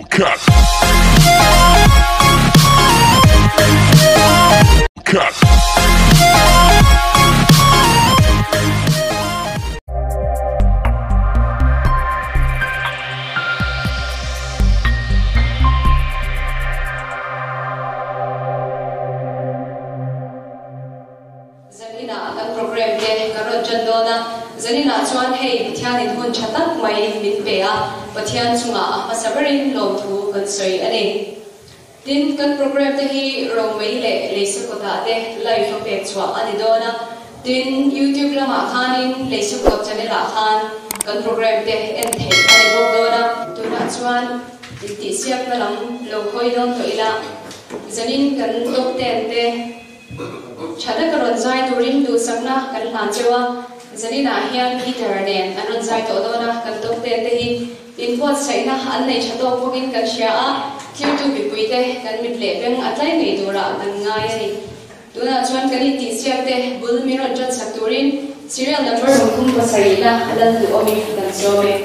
Cut. Cut. Zanina kan program de karot jandona zanina chuan hei thianin hun thatak mai min pea pathian chunga masabarin lo thu kan soi ani tin kan program te hi ro mai le leisukota de live page chwa ani dona tin YouTube lama khanin leisukot channel a khan kan program te en thei ani bok dona tuna chuan ti siap na lam lo khoi don to ila zanin kan top 10 te chada karon zai turin du sakna kan hlan chewa zanina hian Peter nen anon zai to dona kan top te te hi input saina an nei chato pogin kan share a thir tu bi puite kan mit le beng atlai nei dura kan ngai ani tuna chuan kan ti siap te bul miron chat sakturin serial number kum pasarina alan du omi kan some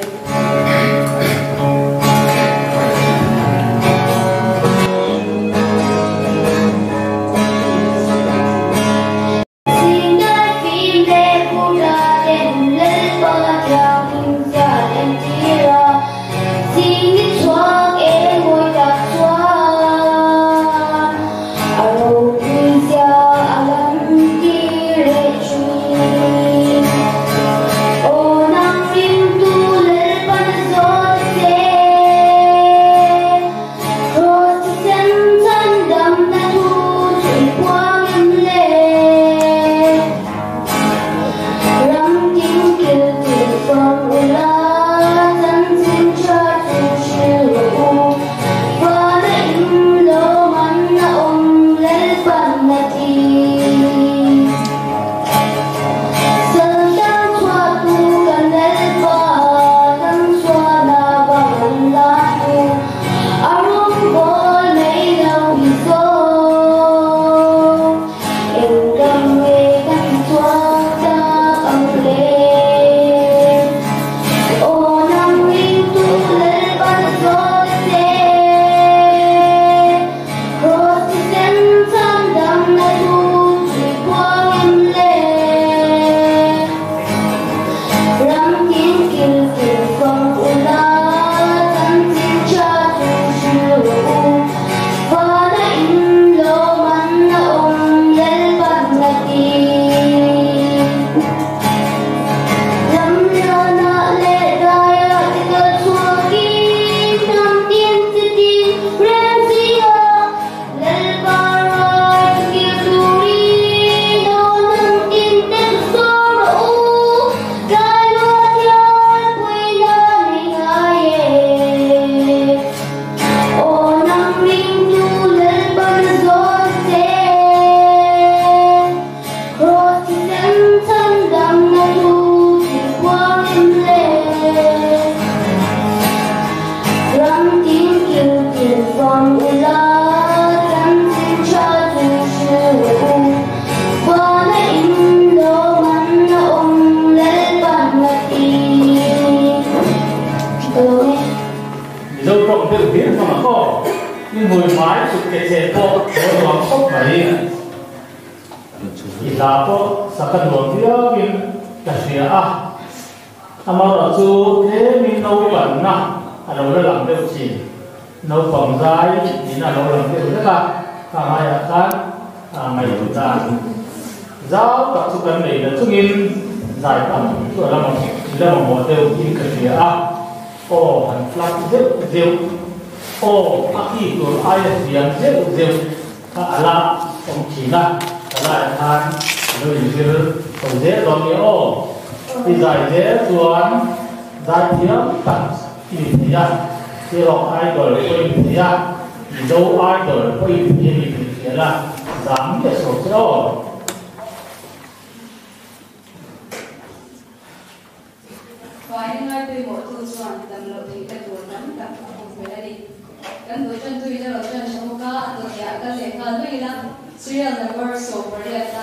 serial number so for let's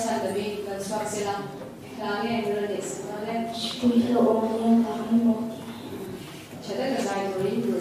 have the big construction Kami yang this, kami. Kita orang yang kami mau. Jadi kita saya beri dulu.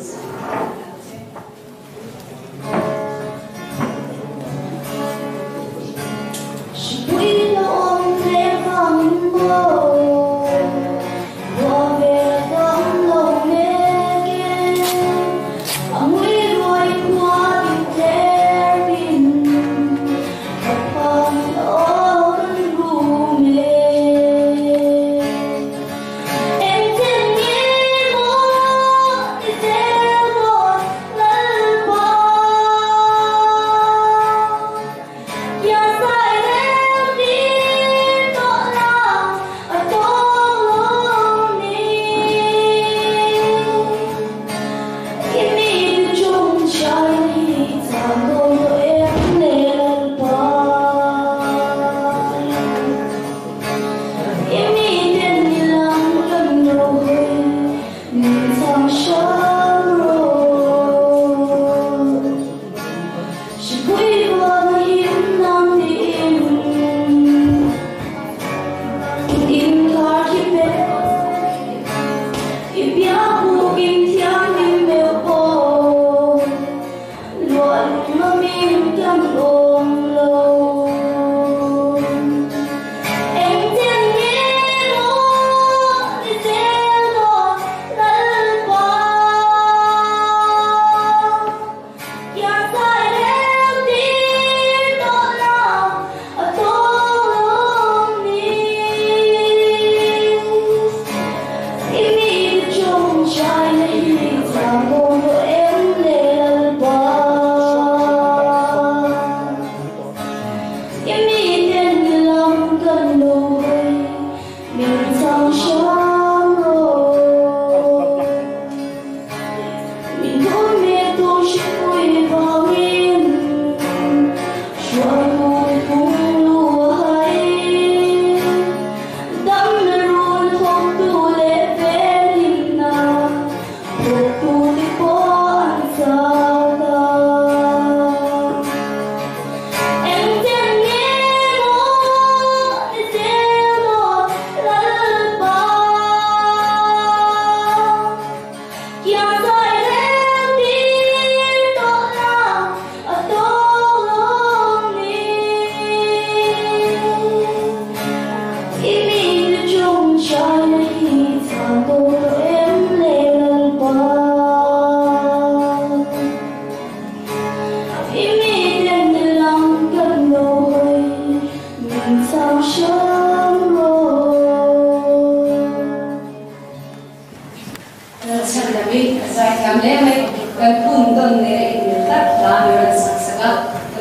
London nere inilta la yuran saksaga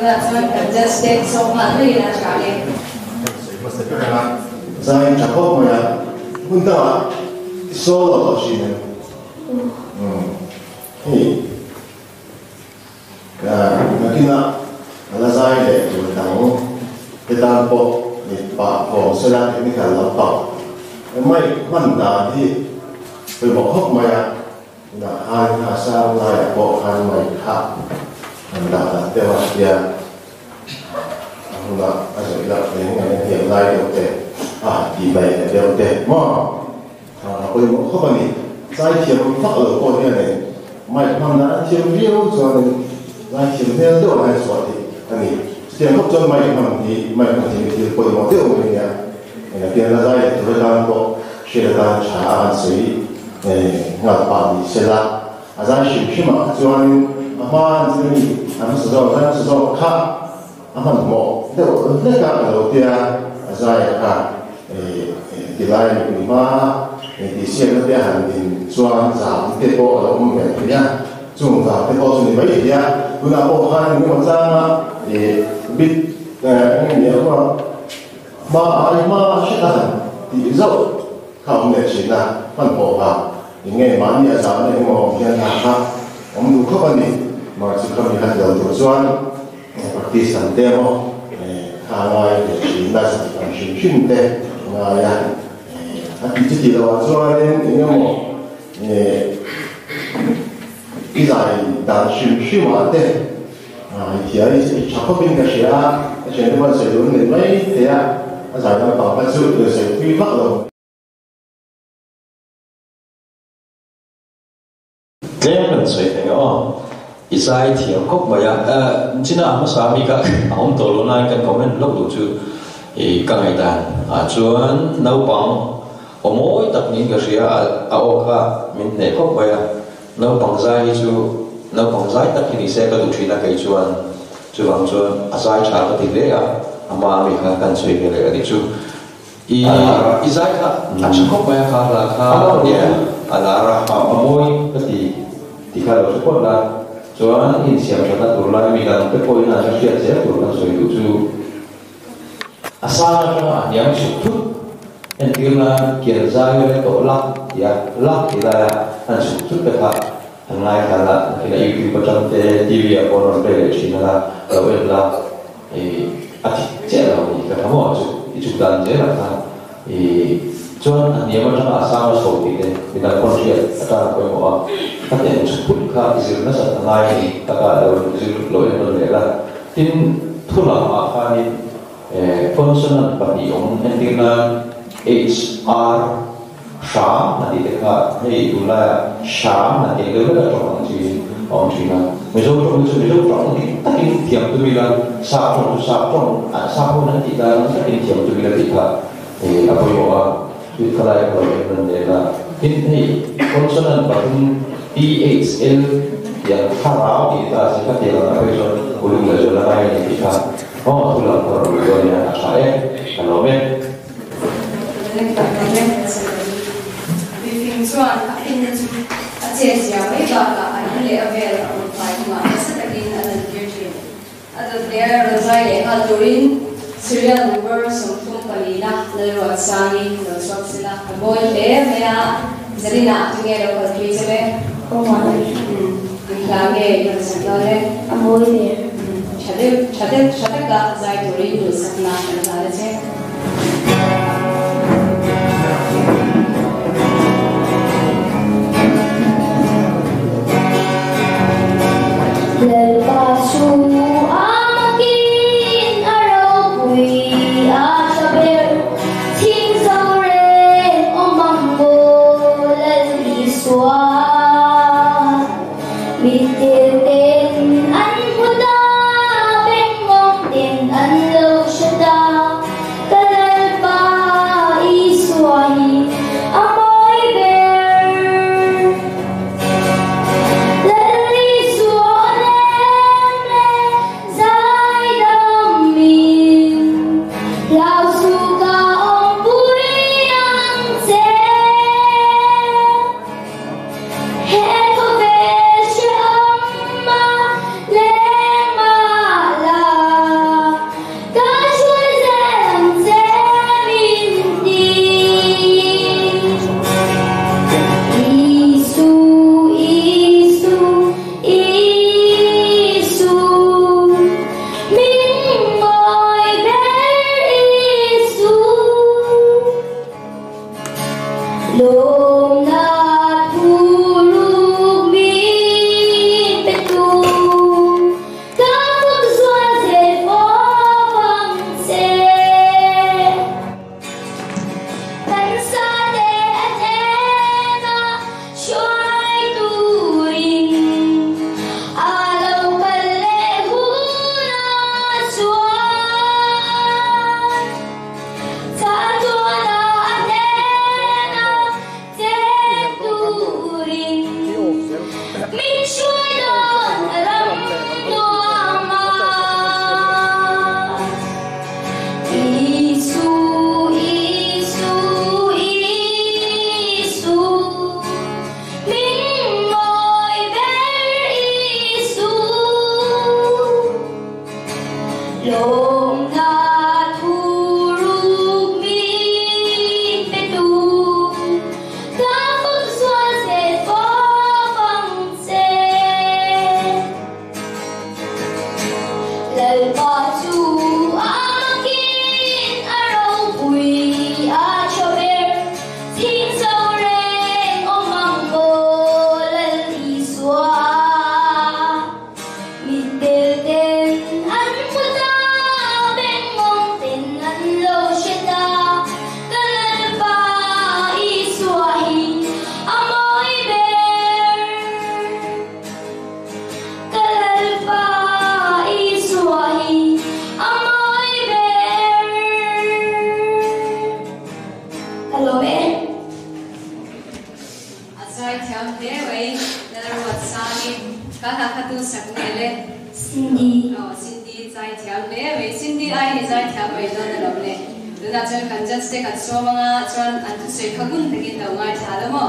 na chuan Kansas State so ma ri na chale Zai chakop maya punta solo toshine nakina ala zai le tu tao kita po ni pa po sela ni kan la pa mai man da di pe bo hok maya na han ha sa la po han mai kha man da te wa dia là anh sẽ là những ngày hiện nay được thế thì mày là đều thế mà bây giờ không phải giải thiệu phát ở qua thế này mày làm đã thiệu nhiều cho nên giải thiệu nhiều đều là số thì anh tiền không cho mày làm thì mày làm thì bây giờ tiêu mình nha là tiền là giải thiệu làm có sẽ là trả ăn suy ngặt bàn thì sẽ là giải thiệu mà cho nên mà anh sử dụng khác anh mo đâu lấy cả đầu tiên giải cả cái này mình mà thì xem nó để hành trình xoan giảm cái bộ là ông mình nhá chúng ta cái bộ chúng mình mấy thì nhá cứ là bộ hành cái một trang thì biết cái nhiều mà ai mà sẽ là thì dẫu không để chỉ là phân bổ vào thì nghe bán nhà giáo này mà hiện tại khác ông đủ không anh mà chỉ không bị hành động của xoan practice ang demo kawai de na sa ang shin de na ya at ti lo so ren ni mo izai dan shin ma de ti ai cha ko bin ga sia a chen de ba se lu ni mai te ya a sa da ba ba su de se pi fa lo demonstrating Isai thiểu khóc mà ya chính là ông xã mi cả ông tổ luôn anh cần comment lúc đủ chú các ngày đàn chuan nấu bằng ở mỗi tập những cái gì ở cả mình để khóc mà ya nấu bằng dai chú nấu bằng dai tập thì sẽ có đủ chuyện là cái chuan chú bằng chuan dai trả cái tiền đấy mà mình cần suy nghĩ lại đi chú Isai cả chú khóc mà ya là khá nhẹ là ra ở mỗi cái thì khá là chút là cho nên siapa kata turun mi dalam poin aja saya turun soal itu asal yang cukup entila kerja yang tolak ya lak kita dan cukup dekat hengai kala kita YouTube macam TV apa orang beli Cina lalu lah atik cera ni kata mau itu dan cera kan John dia macam asal soal itu kita konsep ada apa yang mau kata yang cukup kah isirna satu lain tak ada isir loh yang berbeda tin tulah apa ni consonant bagi orang entina HR sham nanti dekat hey itulah sham nanti ada orang Cina misal orang tapi tiap tu bilang sapon nanti dalam tapi tiap tu bilang kita apa yang kalau yang berbeda ini consonant bagi DHL yang harau kita sekat yang apa itu boleh belajar lain kita tulang perluannya saya kalau briefing soal ini aja siapa itu ada level apa seperti ada virtual ada there rozai algorithm serial number sumtum kalina lalu asani lalu sila boy mea Zarina together for 3 7 lagi yang sebenarnya amoi ni chade ka zai tori tu sakna kana je Hey, Lom na thuruk mi pe tu ka phật xoa se phó bằng se lời ba chu akin arau bui a chober thiên sâu reng om mang bo lal iswa mit bel ten an muta ben mong ten an lo sheta kalal pa iswa hi amoy ber kalal pa iswa hi amoy ber hello ben Azai thiam le wei narawat sani kana khatu saknele Cindy Cindy zai thiam le wei Cindy ai ni zai thiam wei na lomle duna chan kanjan ste kan somanga chuan an tu se khagun tagin lo ngai thalamo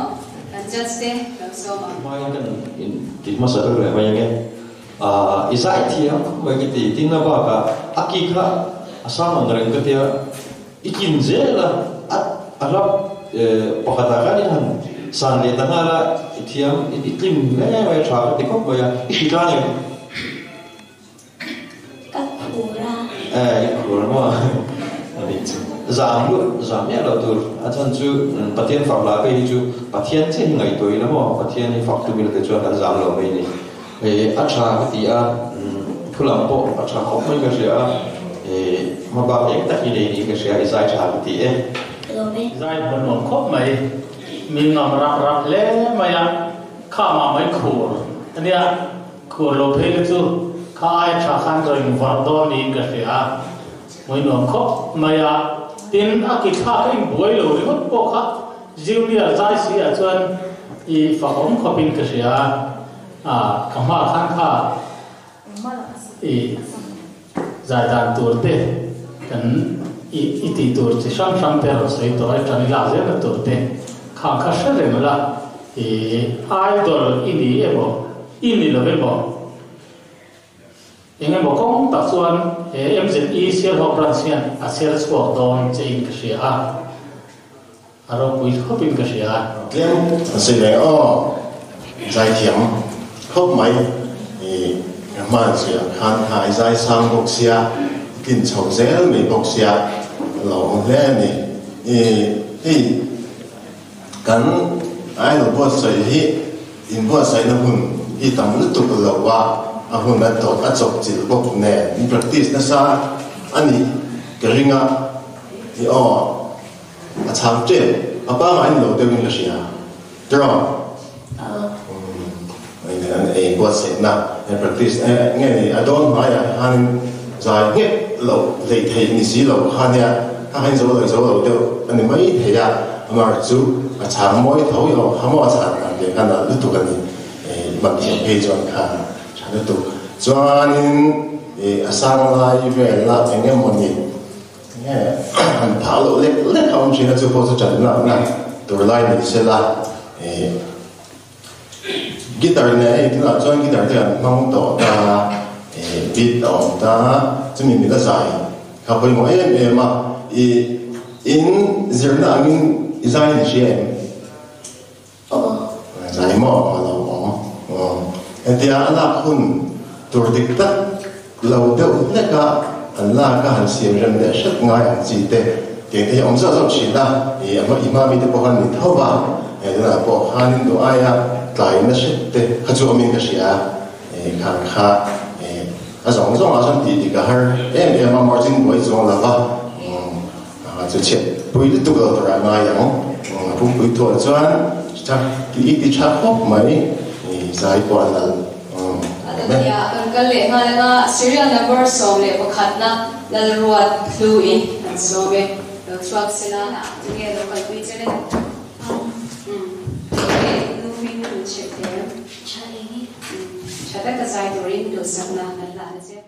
kanjan ste kan soma mai kan in ti ma sa ru mai nge izai thiam mai ki ti tin na ba ka akika asama ngreng ka tia ikin zela arab pakata ka ni han san le tangala thiam iklim le mai tha ti ko ba ya ikani Kakura kurang mah, ini zam lu zamnya lo tur, acan cu patian fak lape itu patian sih ngai tu ini mah patian ni fak tu bila tu kan zam lo ini, acara ketia pulang po acara kau mai kerja, mabak yang tak ini kerja izai acara ketia, hello ben Zai bồn nón khóc mày mình ngầm rap rap lẽ mày à khá mà mày khổ anh à khổ lô phê cái chú khá ai trả khăn rồi vật đó đi cái gì à mày nón khóc mày à tin à cái khá cái buổi lô đi mất bộ khá dịu đi à zai xí à chuan y phá ống khóc pin cái gì à cầm hoa khăn khá y zai đàn tuổi tê cần iti tur chi sham sham per soi to ai tani la ze na tur te khang kha sha re la idol ini ebo ini lo ebo inge mo kong ta chuan MZE sel ho branchian a sel squad don chein ka sia aro pui khopin ka sia Tlem sẽ lấy o giải thiểm khóc máy mà chỉ khán hải giải sang bốc xia kinh chầu dễ mấy bốc xia lòng lẽ này cắn ai là bớt sợi hi in bớt sợi nó hun hi tầm lúc tụt lâu quá hun đã tốt đã chọc chỉ bốc nè in practice nó sa anh ấy cái riêng thì chạm chết ba anh lâu đều như thế à đúng không anh bớt sợi na in practice nghe này I don't nói anh giải nghe lâu lấy thấy như gì lâu han ya anh dấu lâu đều anh mấy thấy à mà chú chạm mỗi thấu yêu ham mua chạm để anh là lúc tụi anh mặc thiệp hay cho anh khá chạm lúc tụi cho anh sang lại về là anh em muốn gì anh tháo lộ lấy không chỉ là chú có sự chọn nào nè tụi lại mình sẽ là guitar này thì là cho guitar thì anh mong tổ ta beat tổ ta cho mình đã giải học với mỗi em mà in giờ nào anh giải được gì em giải mỏ mà lâu em thì anh là hun tuổi địch tất lâu đâu tất cả anh là cả hành xem rằng để rất ngay anh chỉ để thì ông rất rất chỉ là thì em imam đi bộ hành đi thâu vào là bộ hành đồ ai à tại nó sẽ để các chú mình cái gì à khang khá giống giống là trong thì cái em mà Martin với giống là ba就切不一定都要做那样，不会做做，chắc cái ít chắc hốc mấy giải quan là ya kan le nga nga serial number so le pakhat na lal ruat flu in and so be the truck sila na tinge lo kan pi chele nu fin nu check there chata ka sai dorin do sakna na la je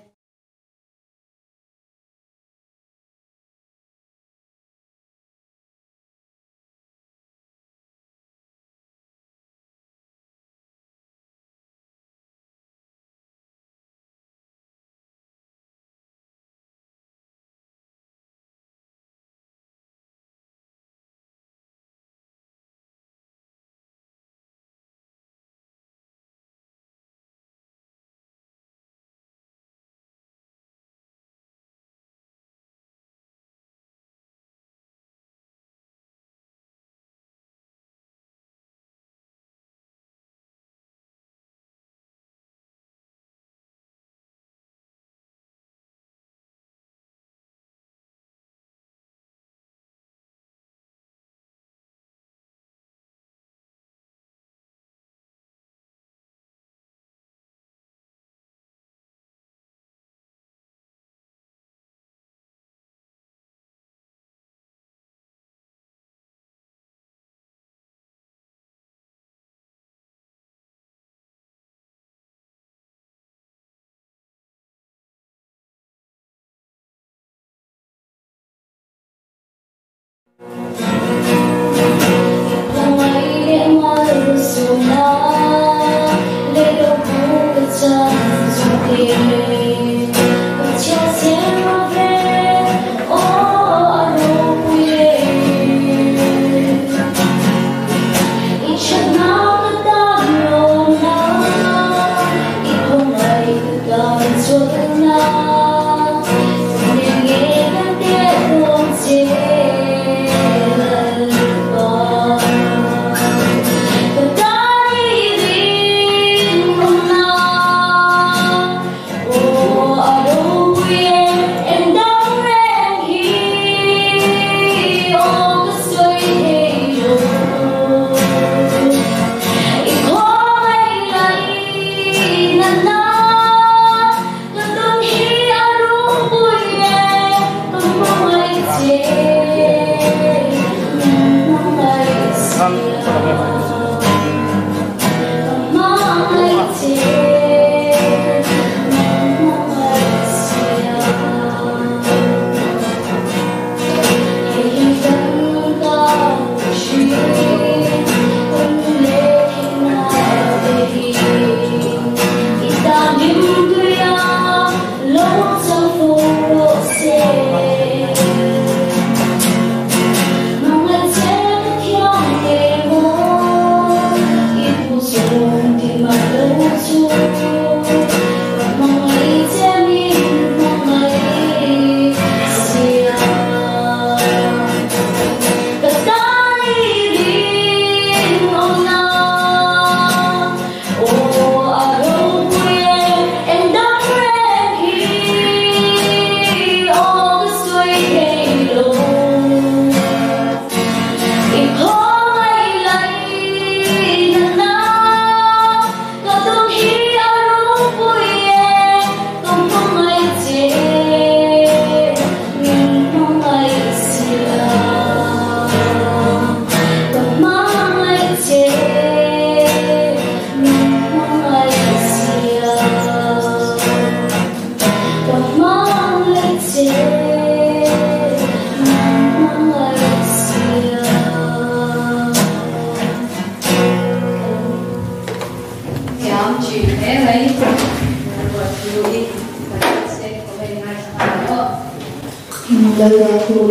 Lalu aku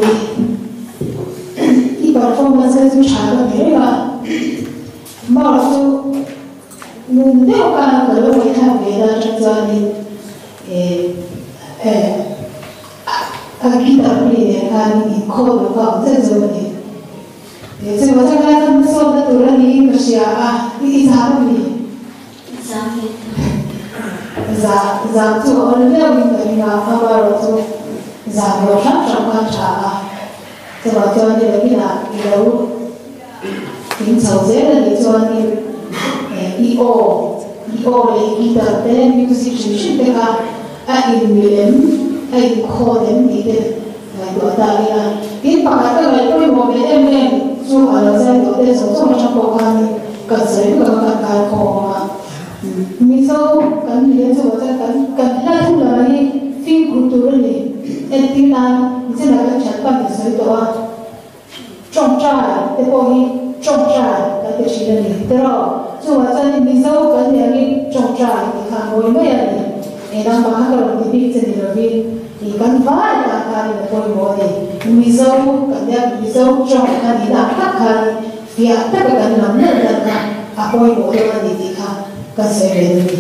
di performance itu cara mereka malah tu mungkin orang kalau kita beda jadi kita beli kan ini kau bukan sesuatu ni sebab saya kan soal tu orang ini kerja ini zaman ni zaman tu orang dia mungkin apa tu zaman orang macam cara sebab tu dia kita itu in saudade di giovani io le kita ten musician teka il milem ai kodem ide do talia in pakata ga to mo be em so ala sa do de so so cha ko kan ka se ka ka ko ma mi so kan ni so ta kan la tu la ni fin kultura ni etina se na ka cha pa de so to trong trai te ko hi trong trai cái tiêu chí này, thế rồi, dù là cho nên mình sâu cái gì cái trong trai thì khá mỗi mấy anh này, em đang bán cái loại thì biết gì rồi thì cần phải là cái là mỗi mỗi thì mình sâu cái gì mình sâu trong cái gì đã các cái việc tất cả cái làm nên là mỗi mỗi là thì khá cái sẽ về đi.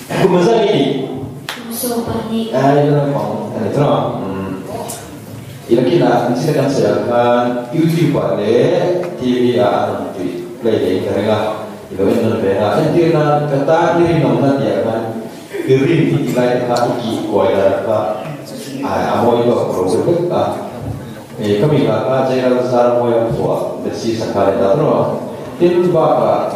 Aku masa ini. So panik. Ini memang, ini terang. Kira-kira di sini kan saya akan YouTube pada TV akan play kerana itu yang berbeda. Jadi nak kata diri nama dia kan diri di lain hati kuaya apa, amoy itu proses kami kata saya rasa moya tua bersih sekali datang. Jadi bapa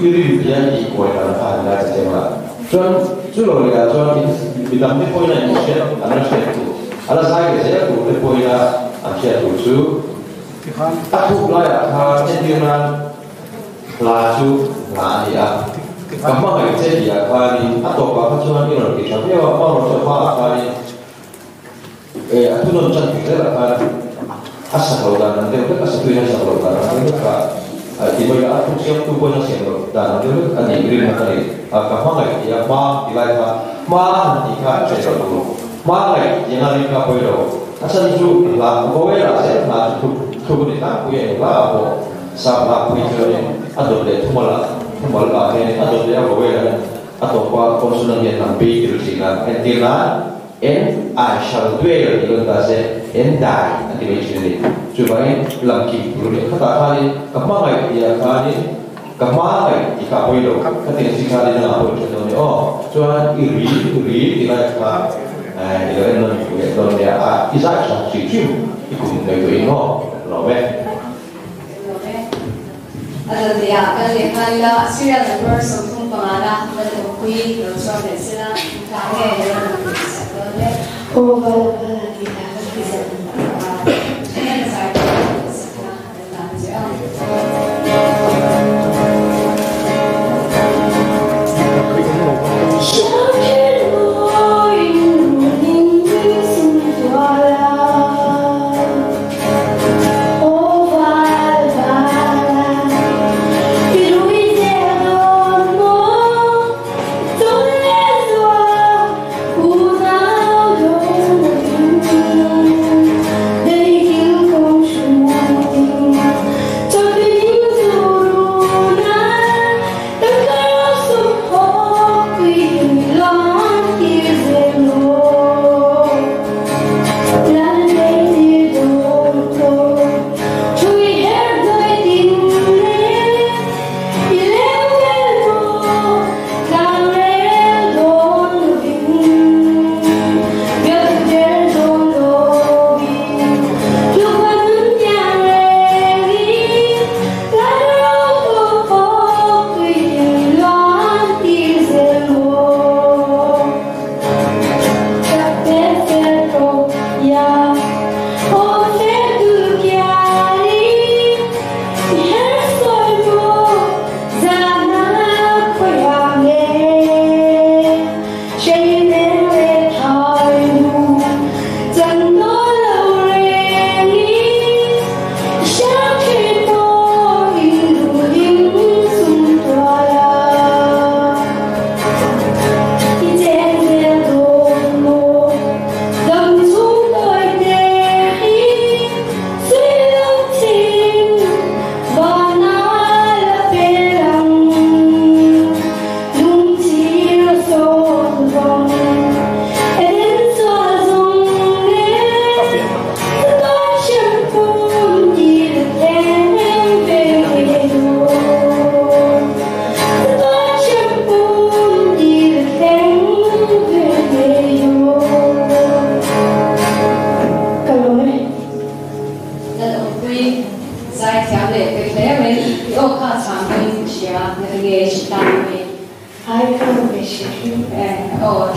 diri dia di kuaya apa nak cakap. Jual lihat jual bidang ni poin yang share, anak share tu. Alas saya tu poin share tu. Aku belajar cenderungan laju lania. Kamu kerja dia kali atau apa cuma ni orang kita. Dia apa orang coba kali. Aku nonton kita kali. Asal orang nanti kita sesuai asal orang nanti kita. Tiba aku siap tu pun siap dan nanti kita ni beri kali. Kamu dia mah dilai mah nikah saya dulu. Mah jangan nikah boleh. Asal itu lah boleh lah saya nak cukup ni tak boleh lah apa sama punya ni atau dia tumala ni atau dia boleh atau apa konsumen yang nampi kerja entina I shall dwell di antara and die nanti macam ni supaya lagi boleh kata kali kemana dia kali kemana jika boleh ketika sekali dengan apa contoh ni cuman iri tidak itu non dia isaac sih ikut itu loh ada dia kan lekala serial number satu pengala dan kui soal sila kaya yang sekolah kalau kita bisa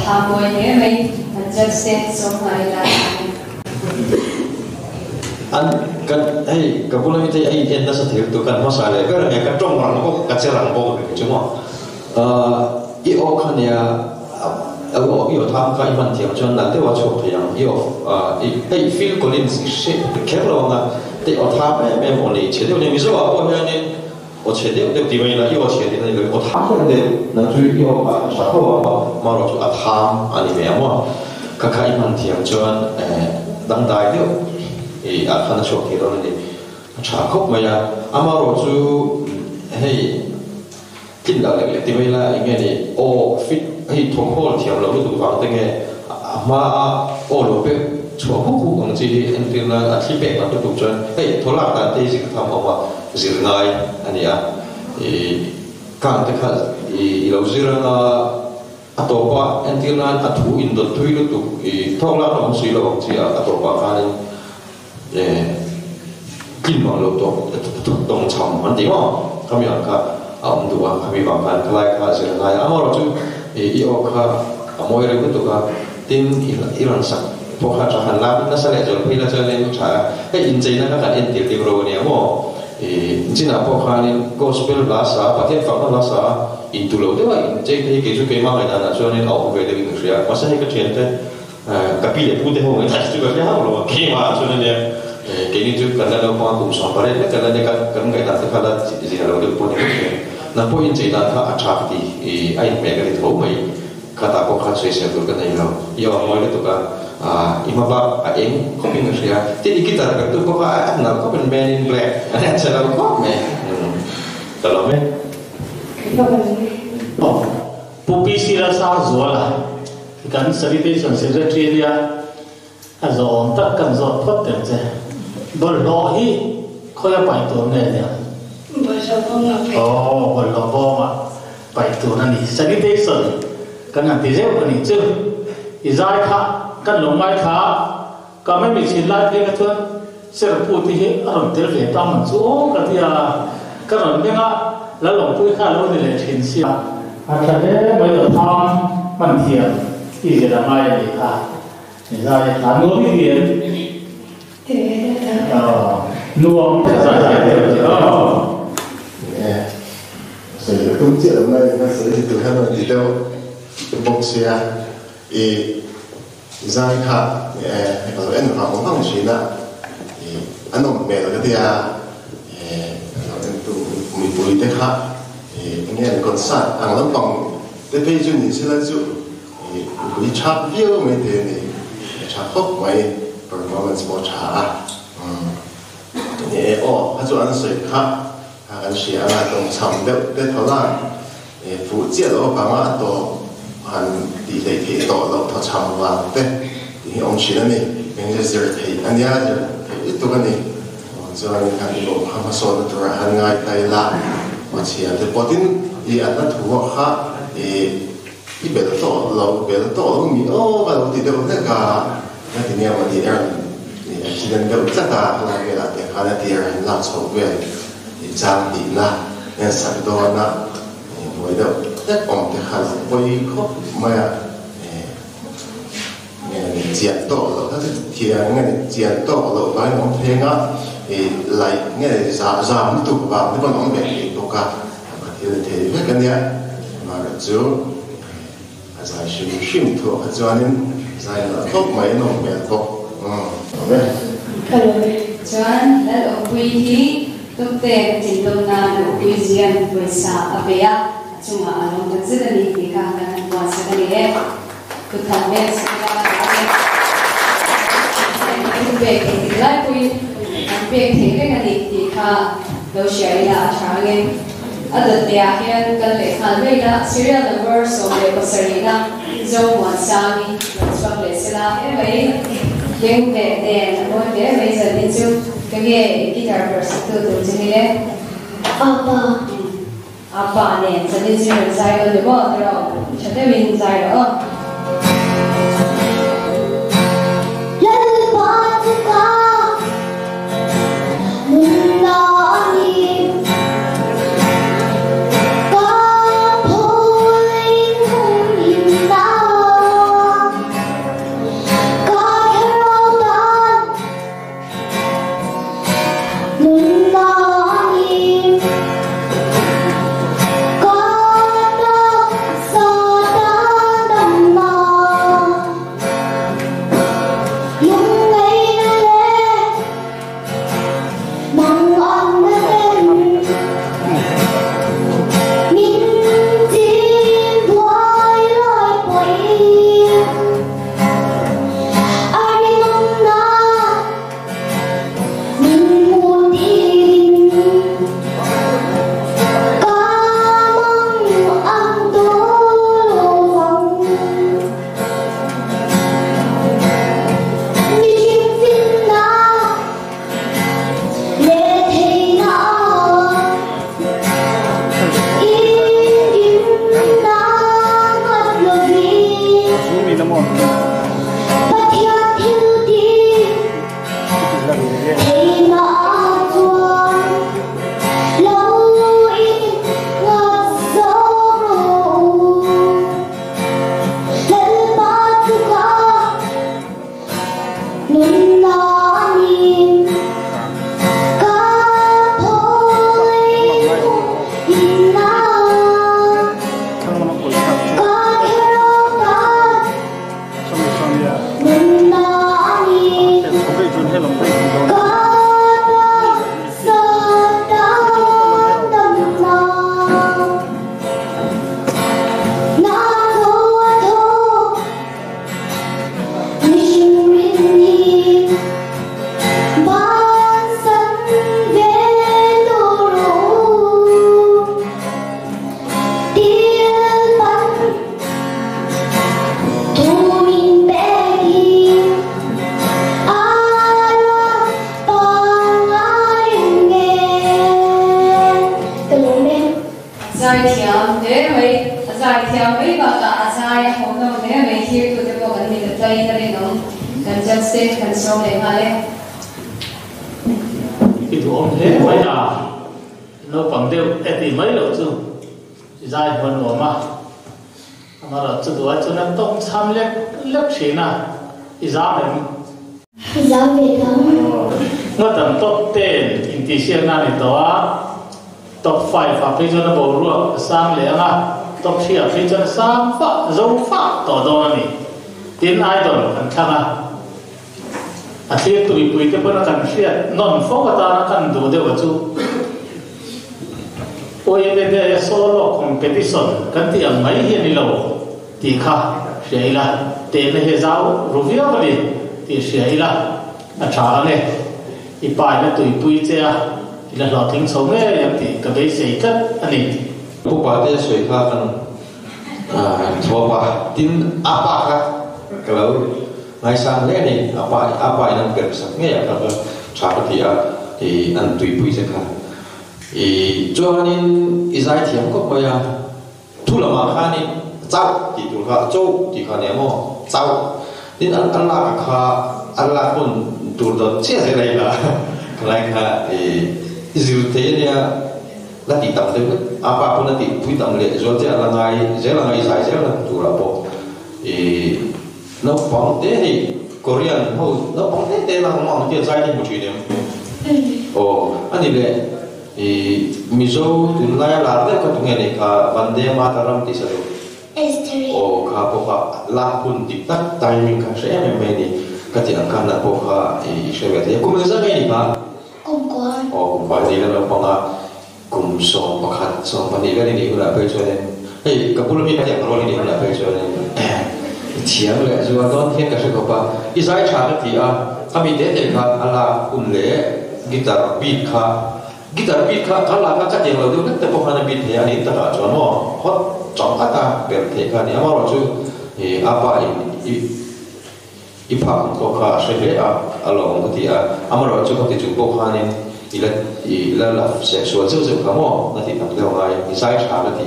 tham môi thế mấy just set so mai là anh cần hay cái bộ này thì anh em đã sẽ thấy được cần hoa sai này cái này cái trong rằng nó có cái chế rằng có cái chứ không yêu khăn này yêu tham cái vấn đề cho nên là tôi chụp thì yêu cái Phil Collins cái lo là tôi tham em only chế độ này ví dụ ở bên này我确定对地位呢，因为我确定那个我他们的能注意我把啥个我马上就啊他啊里面嘛，看看一般天就当代的，啊看到说提到那里查考嘛呀，啊马上就嘿，进到那个地位啦，应该的哦 fit 嘿通过天了，我都讲那个啊嘛哦罗贝。chùa hút hút ông chị anh tin là khi bé mà tôi tục chân, hey thổ lạc là đây gì cái tham họ mà gì ngay anh ấy càng thế khác lâu gì là tổ qua anh tin là thu in được thuê được tục thổ lạc là ông suy là ông chị tổ qua cái này kinh mà lâu đồng chồng anh thấy không? Kami angka ông dua kami bangkan kelai kelai gì ngay, ama rồi chứ yêu ka amoy rồi itu ka tin Iran sakพวกเขาจะหันลับนั่นแสดงจนพี่เราจะเล่นฉากให้อินใจนั่นก็การเอ็นติโรเนี่ยมั่วจริงๆนะพวกเขาเนี่ย gospel ลาสาประเทศฝั่งนั้นลาสาอินตุโรแต่ว่าอินใจที่เกี่ยวกับมาเลยนะช่วงนี้เอาไปเรื่องนี้เสียมาใช่ก็เช่นแต่กับพี่เด็กพูดได้ห้องนี้ถ้าจุดก็ห้องเราขี้มาช่วงนี้เนี่ยเกี่ยวกับจุดกันแล้วพอคุมสอบไปแล้วกันแล้วเนี่ยกันไงนั่นแต่เขาได้จริงๆเราเรื่องพวกนี้นั่นพวกอินใจนั่นเขาอาชาติไอ้แม่ก็เลยโทรมาคาถาพวกเขาช่วยเสียตัวกันในเราย่อมวยเลยตัวกันimabab aing kopi ngasya jadi kita tu kok anak kok pen men in black ada cara kok me kalau me pupi sila sa zola kan sanitation secretary dia azon tak kan zot phot tem che bol lo hi khoya pai to ne ne bol so bong na bol lo bong ma pai to na ni sanitation kan anti je ani chu izai kha kan lồng mai khá cả mấy mình xin lại cái chuyện sẽ là phụ thì ở đồng tiền để tăng một số cái thì cái rồi mấy ngã là lồng phụ khá lâu thì lại chuyển xia thật đấy bây giờ tham mình thiền thì sẽ là mai để khá để ra khá nuông cái tiền nuông ra tiền所以工作呢，那是都看到你都梦想，giải khát, kalau anh học cũng không chỉ là anh ông mẹ là cái gì anh tu mình bồi thế khác, nghe anh còn sát, anh làm bằng, thế bây giờ mình sẽ là chú, bồi chắp view mấy thế này, chắp khóc mấy performance bỏ trả, hắn cho anh soi khác, anh sẽ anh đồng chăm được, để thằng nào, phụ trợ đó bằng anh to han đi lấy thì tổ lâu thọ chăm vào đấy thì ông chỉ là này mình sẽ thì anh nhớ thì ít cái này cho anh看到他们说的都是很爱带啦而且这不仅也按照图画一边的tổ lâu边的tổ lâu mi và lâu thì đâu那thì nghe mà thì em chỉ cần đâu chắc là cái là cái khá là tiền làm sổ về thì trang bị là nên sản đồ là với đâu tất ông thì khá là vui khóc mà剪到了，他是天眼剪到了，来我们天啊，来眼咱都吧，你不能别多个，天天那个呢，那个就，还是熏陶，还是话呢，在那做没弄别做，好呗。Chuan là ở quy thì tục tệ trình độ na ở quy riêng với xã ở bên á, chúng mà ở trong tất cả những cái cái quan sát cái này, cứ tham gia sẽ về thì lại quy về thì cái này thì cả đầu sẽ là trả lên ở đây thì hiện cái lệ khăn về là serial number số về có serial là dấu một sao đi và lệ sẽ là cái vậy những về đèn mỗi cái bây giờ đi chú cái guitar person từ từ trên này apa đèn cho nên chú giải được đúng không rồi cho nên mình giải được có thôi không nhìn ta top 5 pháp lý dân bộ ruộng sang lẽ nga top 3 pháp lý dân sang pháp dấu pháp tỏ đó này tiến idol kan khang a thiệt tụi bụi cái bên kan thiệt non phô cái ta kan đủ đều chú ôi bên đây solo competition kan tiang mấy hiện đi lâu thì khá sẽ là tên này giáo review vậy thì sẽ là trả này ipai nó tụi bụi chơi là lo thính sống ấy em thì cái bấy giấy cất anh ấy bố bà thế suy khá cần thua bà tin apa cả kalau ngày sáng lẽ này apa yang bersama nghe ya kalau chả thì anh tùy bụi sẽ khá thì cho nên izai thiam có bao giờ thu là mà khá nên cháu thì tụi khá châu thì khá ném mò cháu nên anh là con tụi đó chia sẻ này là lại khá dù thế này là tỷ tầm đấy apa pun nanti pui tầm lệ rồi thế là ngày dài thế là tụi là bộ nó phóng thế thì Korean hầu nó phóng thế là mong tiền dài thì một chuyện đấy anh đi lệ mizo tụi này là đấy có tụi này cả vấn đề mà ta làm thì sao cả bộ cả là pun tip tắt timing cả sẽ em này cái chuyện kan là bộ cả sẽ vậy thì cũng là rất hay mà cũng phải đi là bằng cùng song bạc hạt song phần này cái này cũng là phải cho nên hey cái bữa mình phải làm rồi này cũng là phải cho nên tiếng lệ dù đó thiên cái sự có ba Israel trả cái thì mình để cái là cùng lệ guitar beat khá là các tiếng là điều nhất tập hợp beat thì anh ấy ta cho nó hot trong cái ta đẹp thế cái này mà rồi chứ thì apa ipang ko kha shele along ko ti amaro chu ko ti chu ko kha ne ila la sexual zo zo ka mo na ti tam leo ngai sai cha la ti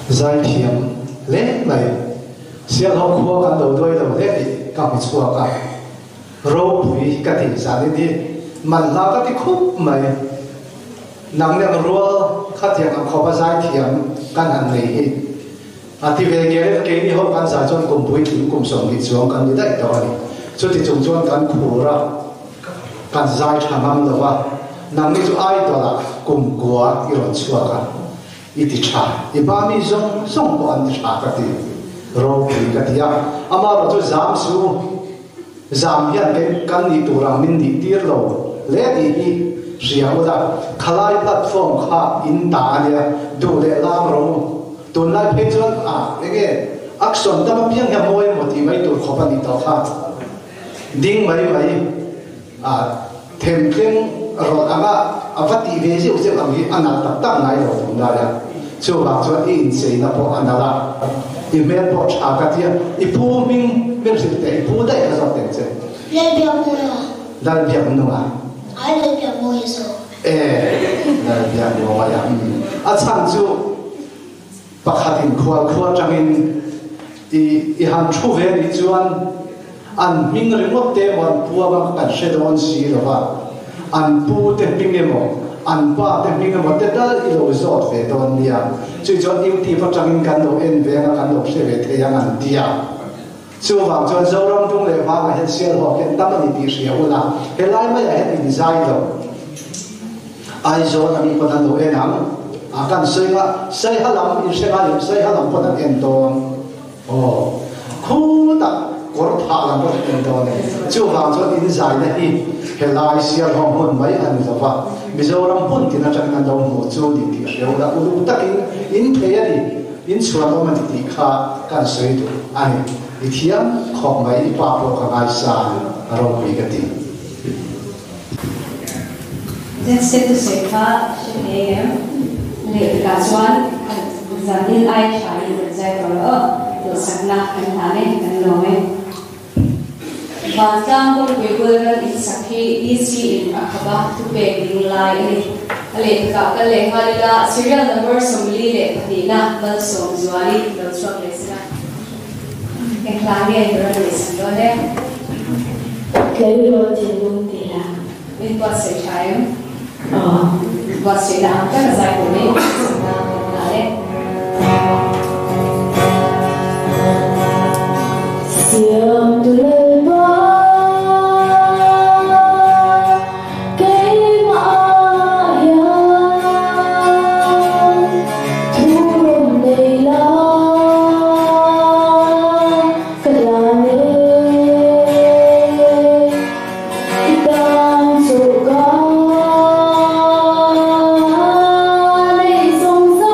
zai thiam le mai sia lo ko kan do doi lo le ti ka mi chua ka ro pui ka ti sa ni di man la ka ti khup mai nang le ro kha thiam ka kho ba zai thiam kan an nei hi thì về nghe cái này họ can sản xuất cùng với chính cùng sống thì xuống can như đấy đó này cho thì chúng tôi can khổ ra can giải tham ăn đó và nằm đi cho ai đó là cùng của iron xua can ít trả ít ba mi giống của anh trả cái gì rồi cái gì à mà rồi cho giảm hiện cái can đi tụ ra mình đi tiệt lâu lẽ đi riêng là khai platform khác in ta này đủ để làm rồi tuần này phải chọn cái action tâm phiền nhà môi một thì mấy tuần khó bận đi tàu khác đinh mấy thêm thêm rồi phát đi về chứ làm gì anh tập tăng này rồi tuần này cho bạn cho in xây nó bỏ anh là email bỏ trả cái tiền ipu mình sự để ipu đấy là sao tiền chứ lên việc mua lên việc mua ai lên việc mua rồi lên việc mua chẳng chú pakhatin khua tangin i han thu ve ni chuan an ming ringot te wan puwa kan shedon si lova an pu te pingemo an pa te pingemo te dal I lo zot ve don nia chu chon im ti pa tangin kan lo en ve nga kan lo se ve the yang an dia chu wang chon zo ram tung le wa ga het sial ho ken tam ni ti sia ula he lai ma ya het ni zai lo ai zo na mi pa dan lo en ang akan sei halam in sei halam pa dan en to oh khu ta kor tha lam pa en to ne chu wang chon in zai na hi he lai sial ho hun mai an zo fa Mizoram pun tina chang nan dong mo chu di ti sia ula ulu takin in theyani in chuan o man ti kha kan sei tu ani I thiam khom mai I pa po ka ngai sa aro pi ka ti then set to say kha shene le ka chuan zanin ai chai le zai ro to sakna kan hane kan lo me Vantang pun beberapa insaki isi in akaba tu peging lai ale ka kale halila serial number somli le patina bal som zuali lo sok lesna eklange ro lesna le Kairu jilung tila. in what say time what say da ka sai ko ne na le Siam tu sông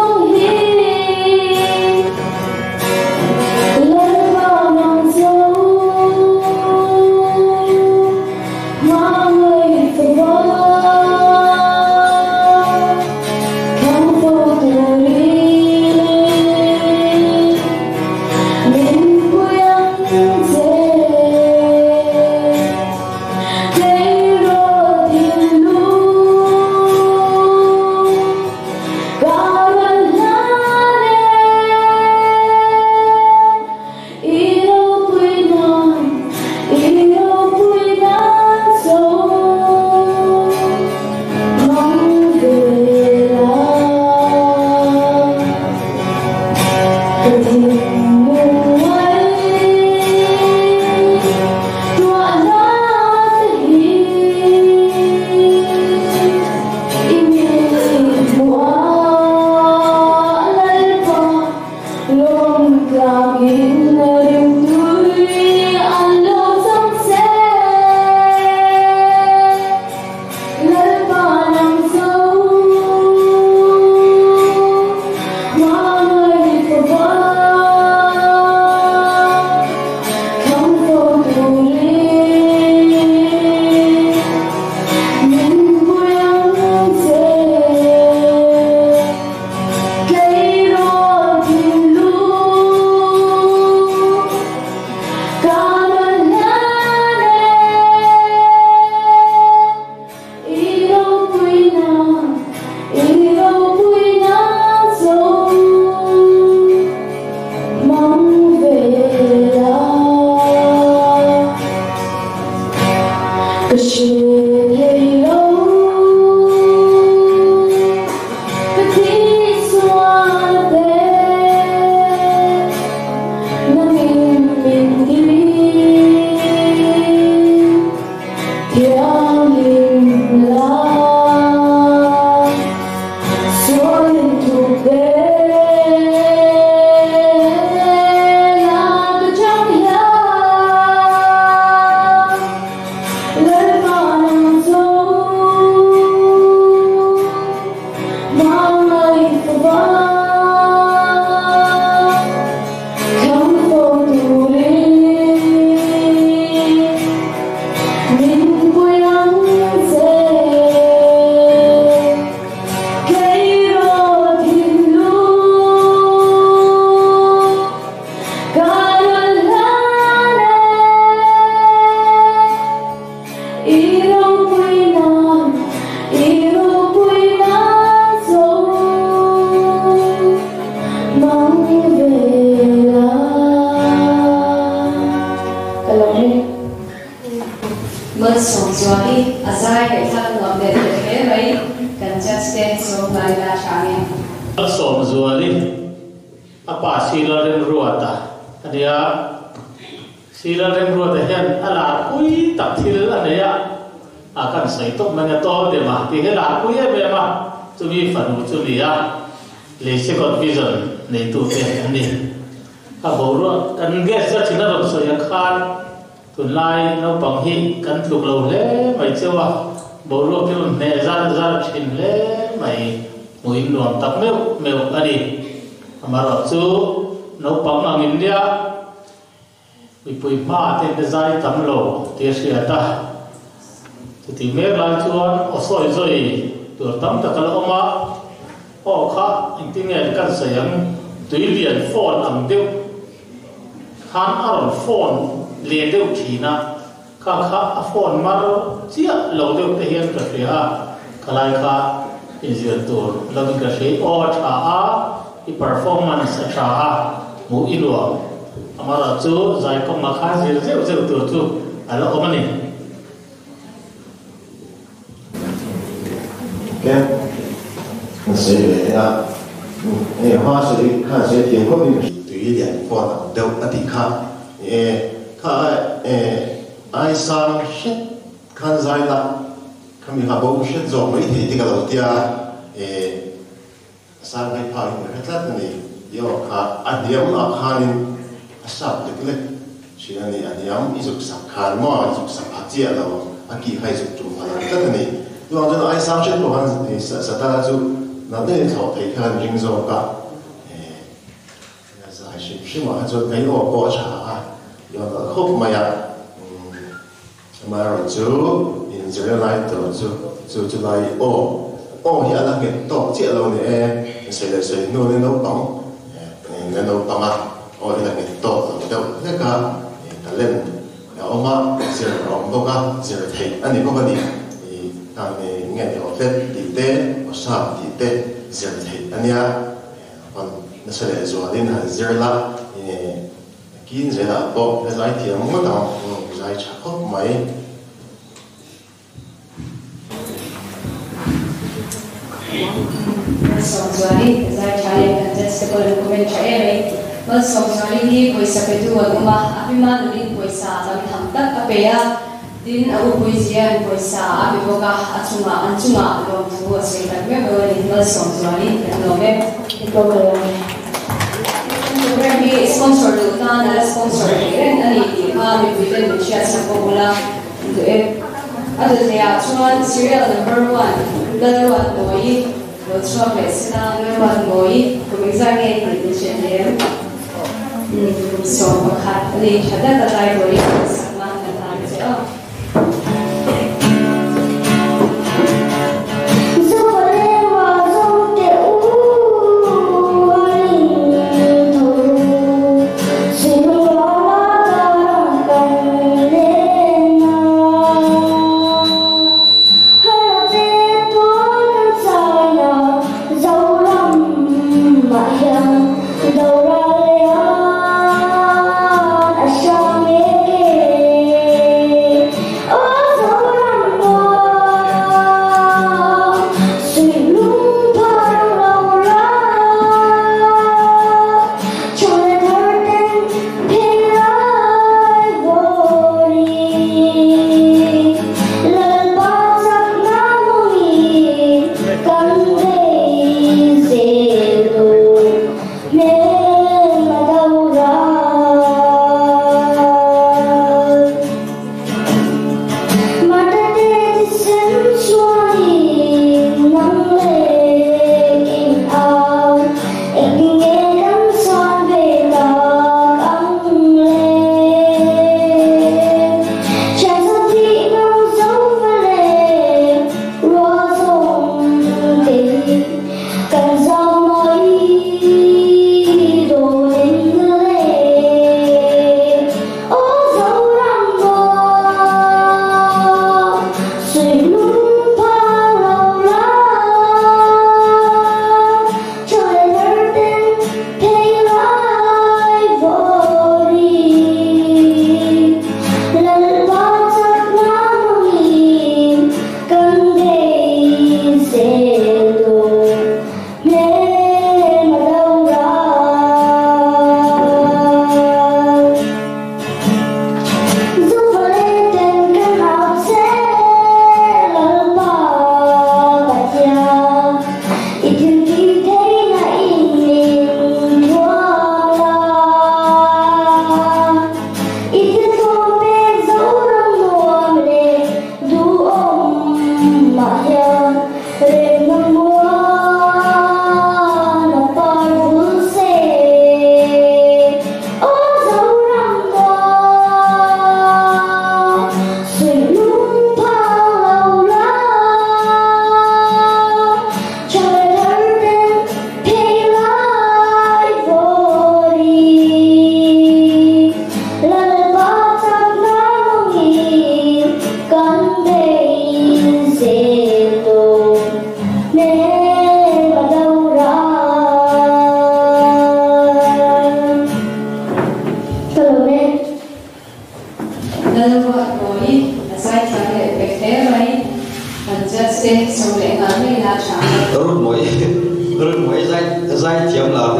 Zuali, Azai, Kaitan, Lomde, Ray, Kansas, so Maria Chang. Som Zuali, apa sila rin ruata, dia sila rin ruata hen, ala kui tak til ania akan saya tu mengetol dia mah, dia ala kui memang cumi fanu cumi ya, lesikot vision ni tu teh ni. Kaburu kan gas cina dok saya kan tunai no panghi kan tuk lau le mai cewa buru tu ne zar chin le mai muin nuam tak meu adi amaro chu no pang ang India pui pa te dezai tam lo te sia ta ti me la chuan osoi zoi tur tam ta kal oma o kha intinge kan sayang tuilian phone ang deu han aron phone le deu thina kha phone mar chia lo deu te hian ka ria kalai kha inzian tur lo ka she o tha a i performance tha a mu ilwa amara chu zai ko ma kha zeu tur chu alo omani ke na se le ya e ha se kha se tian ko ni tui lian phone ang deu ati kha ai sang shit kan zai la kami ha bo shit zo mai thi ti ka lo tia sang mai pa ni ka tlat ni yo kha adiam a khanin asap te le shi ani adiam izuk sak khan mo izuk sak phatia lo aki hai zuk tu hala tlat ni yo an ai sang shit lo han sa ta zu na de thau thai khan jing zo ka za shi ma zo kai o bo cha yo da khop ma ya ma ro chu in zero lai to chu lai o hi ala ke to che lo ne se le se no ne no pang ne no pa ma o hi la ke to ne ka ta len ya o ma zero ro bo ka zero thai ani ko ba ni ta ne nge ne o fe ti te o sa ti te zero thai ani ya on na se le zo din ha zero la kin ze la bo le zai ti mo ta zai cha khop mai Somzwali, zai chale contest ko document chae mai somzwali ni poisa petu aguma apima nulin poisa lam tham tak apeya din au poisia poisa abiboka achunga anchunga lo thu ase tak me ni somzwali no me program ni sponsor do na sponsor ren ani ha mi bilen ni chia sa ko bola adu te a chuan serial number 1 letter 1 boy lo chua pe sina letter 1 boy ko exame ni chen dem so kha ni chada ta dai boy sama ta ta se o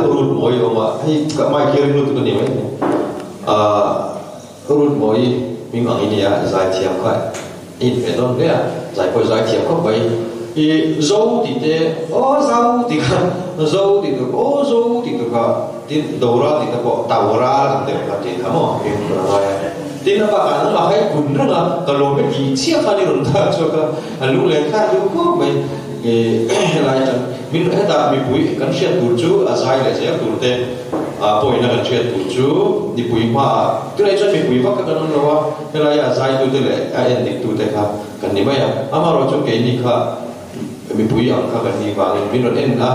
urut moi oma hi ka mai kirim lu tu ni mai urut moi ming ang ini ya zai thiam khai in pe don le zai ko zai thiam ko bai i zo ti te o zau ti ka zo ti tu o zo ti tu ka tin dora ti ta ko tawra te ka ti ka mo in ra ya tin na ba ka na hai kun na ka lo me ki chia kha ni ron ta cho ka lu le kha lu ko bai lai chan min ta mi pui kan sia tu chu a zai le se tu te poi na kan sia tu chu ni pui ma tu lai chan mi pui ba ka kan no wa lai a zai tu te le a en dik tu te kha kan ni ba ya ama ro chu ke ni kha mi pui ang kha kan ni ba min ron en na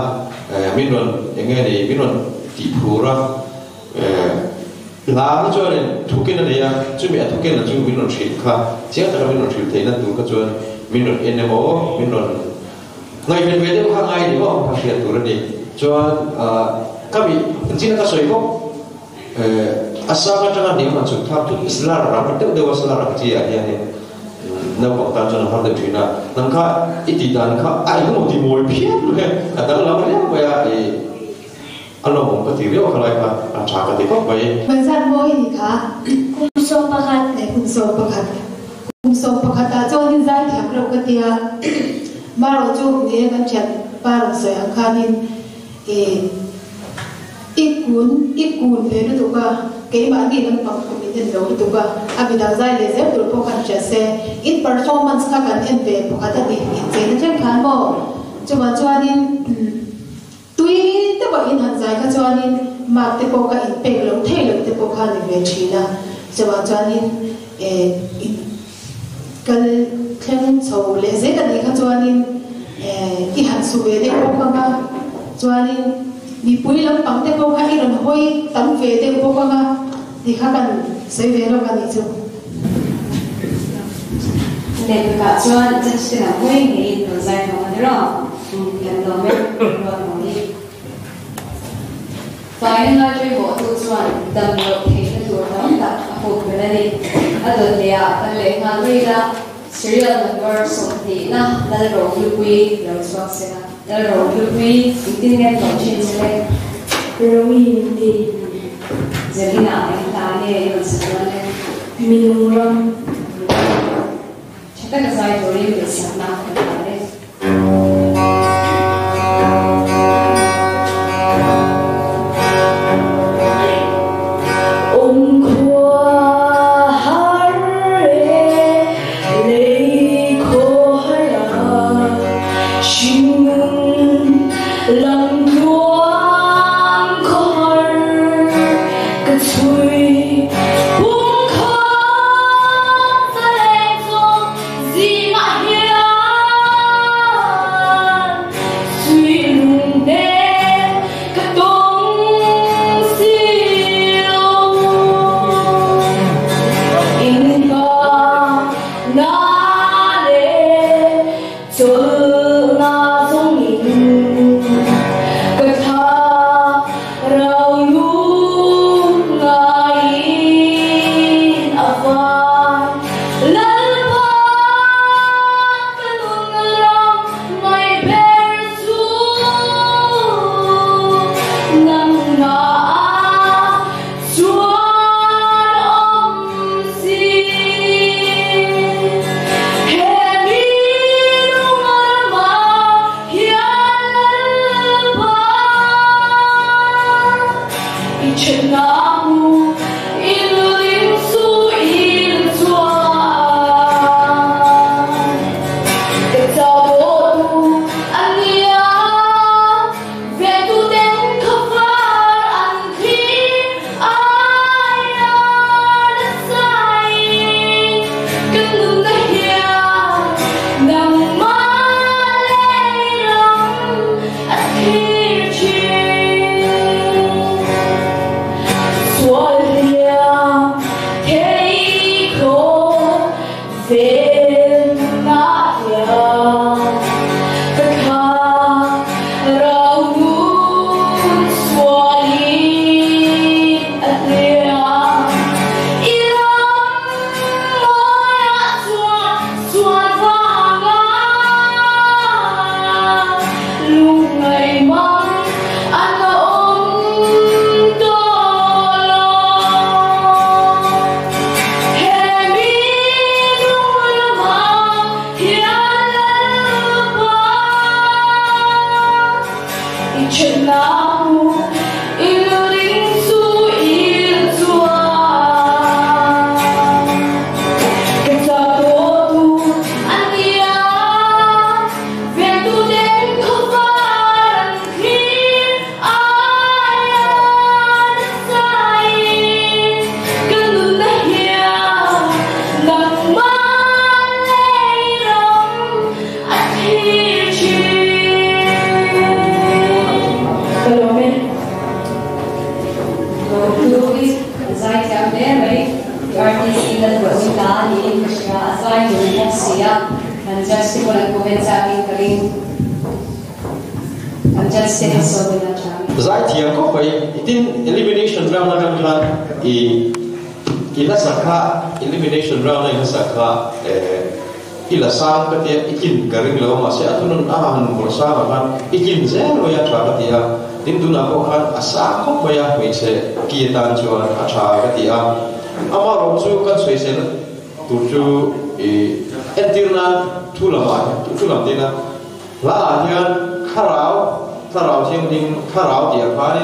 min ron enge ni min ron ti phura la cho nên thu cái này ya chứ mẹ thu cái là chứ mình nói chuyện kha chứ ta mình nói chuyện thế là tu cái cho mình nói em em mình nói ngày bên bên đó hàng ngày thì có phát hiện tu rồi cho các vị chỉ là cái soi có asal cái này nếu mà chúng ta tu Islam là mình tự đều Islam là gì à này nếu có ta cho nó phát được chuyện nào nâng khá ít thì đàn khá ai cũng một thì mồi biết luôn cái ta làm cái này vậy anh lo một cái gì đó cái này mà anh trả cái gì có vậy mình ra môi thì cả cung sông bạc hạt này cung sông bạc hạt ta cho nên giải thiệp đâu cái tia mà rồi chú này vẫn chặt ba rồi sợi ăn khăn ít cuốn về nó tụi ca cái mà đi làm bằng của mình đâu tụi ca bây giờ giải để dễ tụi cô khăn chặt xe ít performance các anh em về bạc hạt đi ít nó chắc khăn mò cho nên tuyแต่ว่าอินหันใจก็จวนนี้มาเตปก็อินเป็กลงเทลงเตปก็ในเวทีนะจะว่าจวนนี้กันเครื่องโซ่เลเซกันนี้ก็จวนนี้ที่หันสู่เวเตปก็มาจวนนี้มีปุ้ยลำปังเตปก็อีรอนห้อยตั้งเวเตปก็มาที่ข้ากันใส่เวรกันนี้จูเด็กก็จวนจะเสียห้อยนี้ตัวใจของมันหรอกันเราไม่รู้ตรงนี้ตอนนี้เราจะบอกทุกส่วนดำเนินที่จะตัวน้ำตาพูดไปแล้วนี่อันเดียวกันเลยงานวิชา serial number ส่งที่นะแล้วเราดูวีเราสวัสดิ์นะแล้วเราดูวีที่เนี่ยต้องชินเลยเราวีที่จะมีหน้าในตาเนี่ยยังสวยเลยมีนุ่มร้อนฉันก็จะใส่ตัวนี้เป็นสักน้ำกันเลย Road 2 is Zai Tiam Mary, the RTC that was in the Kashia, Zai Musia, and just people at Govensaki Karim, and just saying so with a child. Zai Tiam có phải tin elimination round là làm là ila sakha elimination round là sakha ila sang cái tiệt ikin garing lo mà sẽ thun ahan borsa mà ikin zero ya tra cái tiệt tin tu na ko khan asa ko pa ya we che ki tan chuan a tha cái tiệt ama ro chu kan soi sen tu chu entirna thu la ma thu la tina la hian kharau thiang ding kharau tiệt pha ni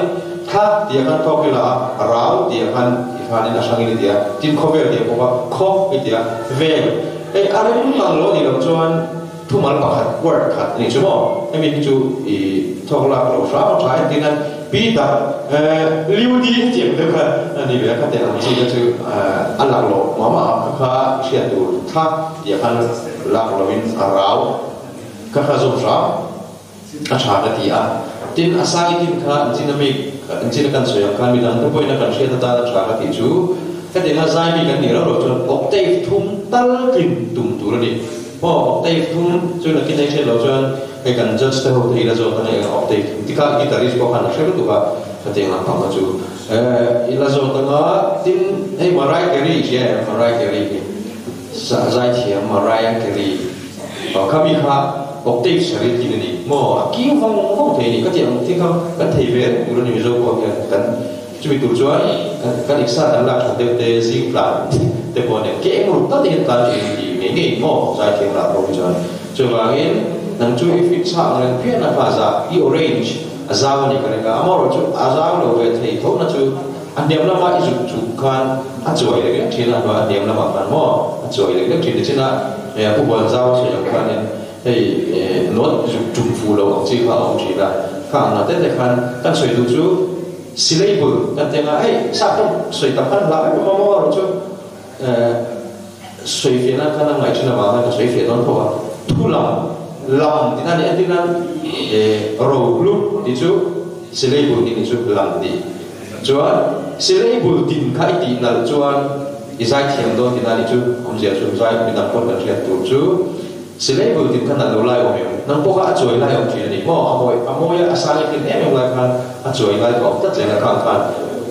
kha tiệt kan to pila rau tiệt kan phani na sangin tiệt tin cover tiệt ko kho cái tiệt ve ai arin mang lo ni lo chuan thu mal pakhat word khat ni chumo I mean chu thok la lo sa ma thai tin an pi da liu di tiang de kha ani be kha te an chi chu alak lo ma kha sia tu tha ya kan lak lo win arau kha zo sa a tha ka ti a tin asai tin kha chin kan so ya kan mi dan to point na kan sia ta tha ka ti chu cái tiếng là dài vì cái điều đó rồi cho octave thum tal kim tum tu rồi đi, octave thum cho nên cái này sẽ lo cho cái cần just cái hồi thì là cho cái này octave thì các guitarist có khả năng sẽ được cái tiếng là không có chú, là cho cái nó tin hay Mariah Carey chứ Mariah Carey dài thiam Mariah Carey, các vị khác octave sẽ đi thì đi, kỹ không thể cái tiếng thì không cái thầy về rồi nhiều rồi có cái chúng mình tụi chúa các lịch sử đang làm cho để sinh plan để bọn này cái một tất nhiên là gì mấy mỏ giải thiện là không cho vậy năng chú ý fit sao nên phía là phá ra i orange azao này cái này mà rồi chú azao rồi về thì thôi là chú anh đem làm mai chú can anh chơi đấy thì là anh đem làm bạn mỏ anh chơi đấy thì chính là phụ bọn azao sẽ làm cái này thì nó chụp phù lâu chỉ là ông chỉ là khang là tết thì khang soi tụi chú syllable kan tengah satu soi tapan lah mau tu soi fianan kan ngai cina mana kan soi fianan tu tulang lam di nan row group di tu syllable di tu lam di cuan syllable din kai di nal cuan izai thiam do di nan di tu om jia tu zai di nan pon kan lihat tu syllable din kan nal lai om nang poka joy lai om cina ni amoy asal ni em lai kan joy lai ko tất cả là kan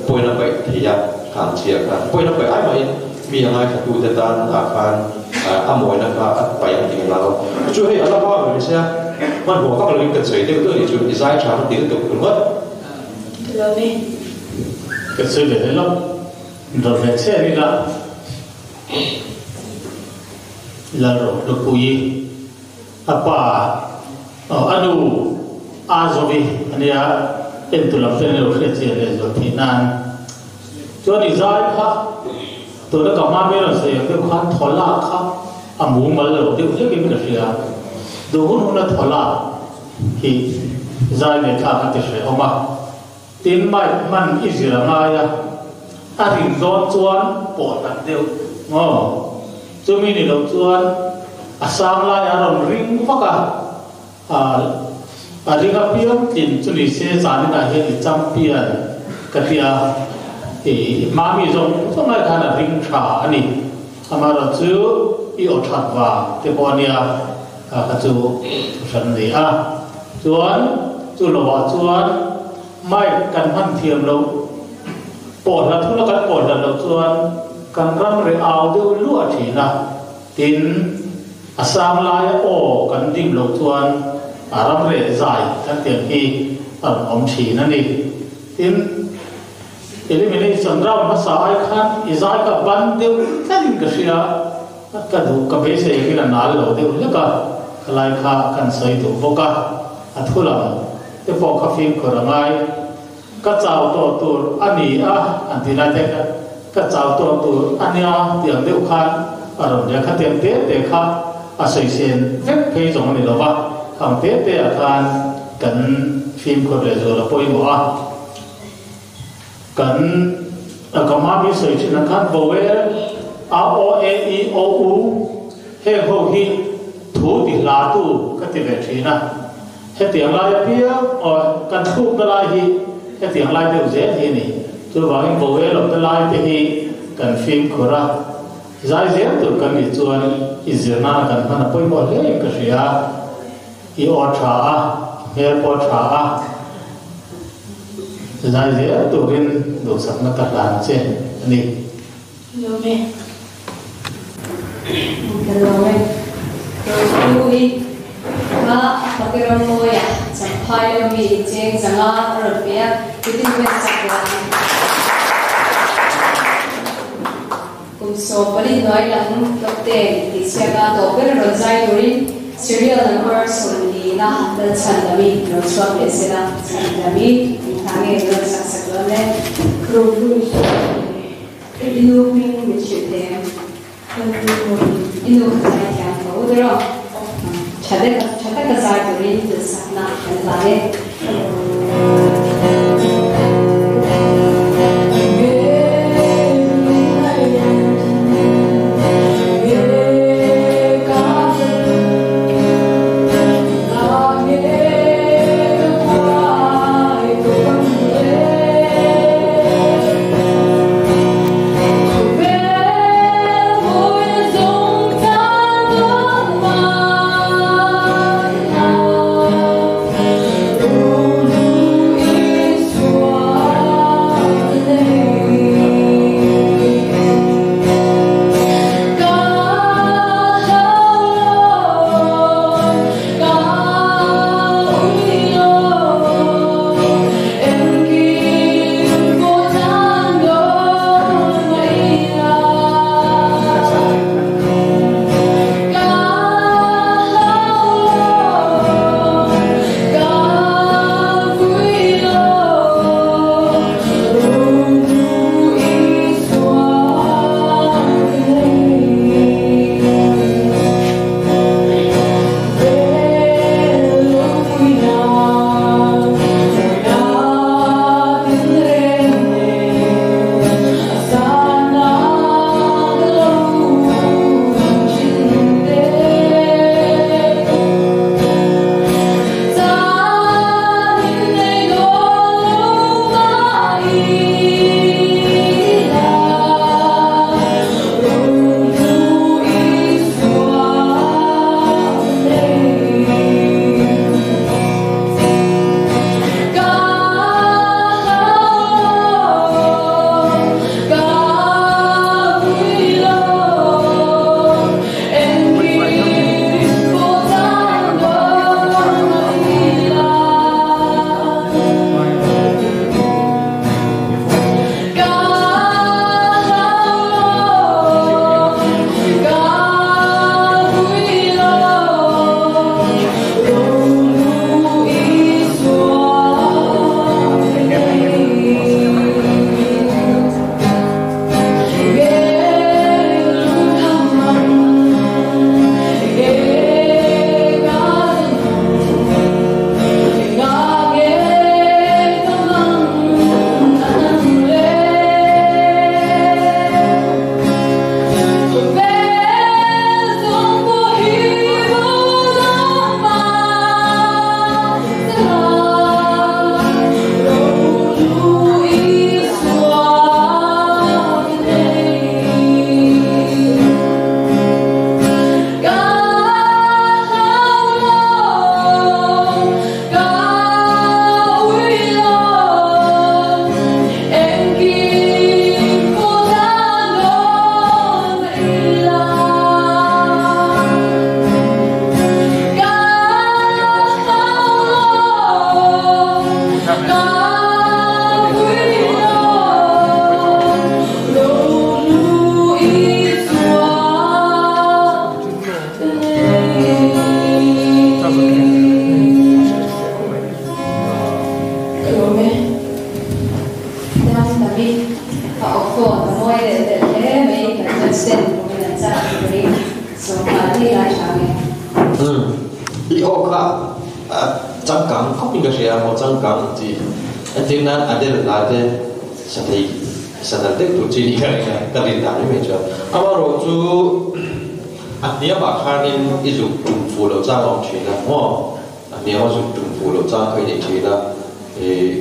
poi na bai thì ya kan chia kan poi na bai ai mai mi ngai ka tu te tan kan amoy na ka bai ang ting la chu he ala ba ni sia man ho ka lo ka chei te tu ni chu izai cha ti tu ku ngot lo ni cái sự để lo rồi về xe đi là rồi được cùi apa anu azovi ania entu lam fen lo khre che le zo thinan cho ni zai kha to da ka ma me lo se ke khan thola kha amu mal lo de le ke mi ria do hun na thola ki zai me kha ka te se oma tin mai man izira nga ya a rin zon chuan po tan deu chu mi ni lo chuan asam la ya ron ring paka ringa piam tin chu ni se zani na he champion katia mami zong mai kana ring tha ani amara chu i o that wa te ponia ka chu san ni chuan chu lo wa chuan mai kan han thiam lo pon la thu la kan pon la lo chuan kan ram re au de lu a thina tin asam la ya o kan dim lo chuan aram re zai kan tiang hi om thina ni tin elimination round ma sa ai khan izai ka ban de kan ka sia ka du ka be se ki na nal lo de le ka khalai kha kan sai tu boka athula te po ka phim ko rangai ka chau to tur ani antina te ka chau to tur ania tiang deu khan aron ya kha tiang te kha a sei sen vek pe jong ni lo ba kham te a khan kan phim ko le zo la poi mo kan ka ma mi sei chin khan vowel a o e i o u he ho hi thu ti la tu ka ti ve thina he tiang lai pia o kan thu na lai hi cái tiếng lai đều dễ thế này tu bang ko we lo pelai te hi kan film khora zai zia tu kan ni chuan izirna kan hana poi bo le ka ria I o tha a her po tha a zai zia tu rin do sakna ka dan che ni lo me Lui ma pakiram mo ya sampai lo mi jeng zanga rupia kitin ben sakwa kum so pali noi lang lokte ti siaga to ber rozai dorin serial number sunni na dal chandami no swap esera chandami thane no saksakone krubu inu ping michite inu khai kya udro chadek zar dorin sakna khalare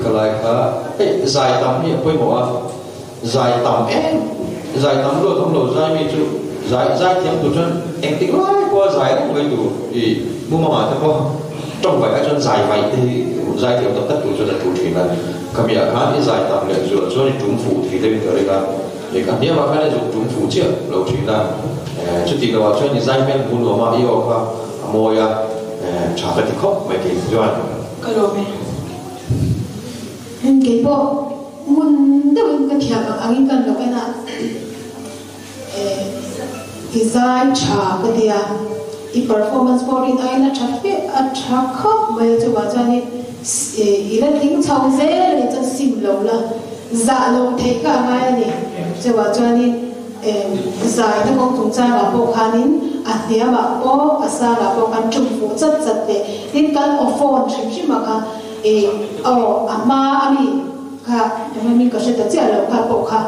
cái lại cả dài tầm như bây giờ dài tầm dài tầm luôn không lâu dài mình chú dài tiếng tụi chân em tính lại qua dài đó người tụi thì mua mà thế có trong vậy chân dài vậy thì dài tiếng tập tất tụi chân là tụi chuyện là cái việc khác thì dài tầm để dựa cho những chúng phụ thì đây ở đây là để cả nếu mà cái này dùng chúng phụ chưa lâu chuyện là chút thì là cho những dài men buôn mà yêu cả môi trả phải thì khóc mấy cái doan cái đó mấy cái bộ muốn đâu cái thiệp anh ấy cần đâu cái nào design trả cái gì à performance body này là trả khóc mấy chỗ vào cho nên là tiếng châu dễ để cho sim lâu là dạ lâu thế cả ngay này chỗ vào cho nên giải nó không chúng ta là bộ khăn à thế mà bộ à sa là bộ khăn trung phụ rất rất để nên cái phone chip mà cái ama ami ka mình có sẽ tự là cái bộ khăn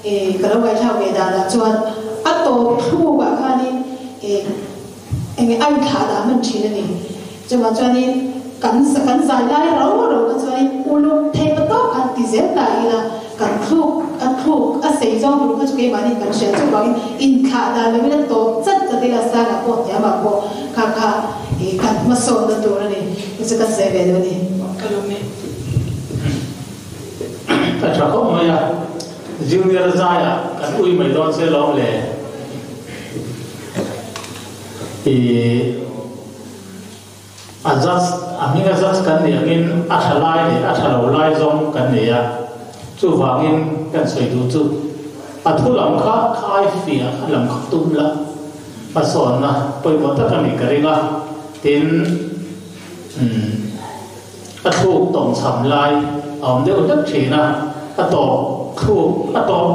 cái đó vậy theo về là cho à tổ thu cả khăn anh thả đã mình chỉ là này cho nên cắn giải lại rồi cho nên uống thêm một tốt ăn thì dễ lại là cắn thuốc xây dựng một cái mà nên cắn sẽ cho bảo in khả đã là mình tổ rất là sang là bộ nhà mà bộ khả cắn mà sồn được rồi này sẽ cắn sẽ về rồi này cái đó mấy tại sao không mấy à junior dài à cắn ui mấy đòn sẽ lâu lệ thì mình adjust kan ni angin athalai ni athalolai zong kan ni ya chu wangin kan soi du chu athulam kha khai fia lam khatum la pason na poi mo ta kan ni karinga tin athuk tong sam lai om de udak thina ato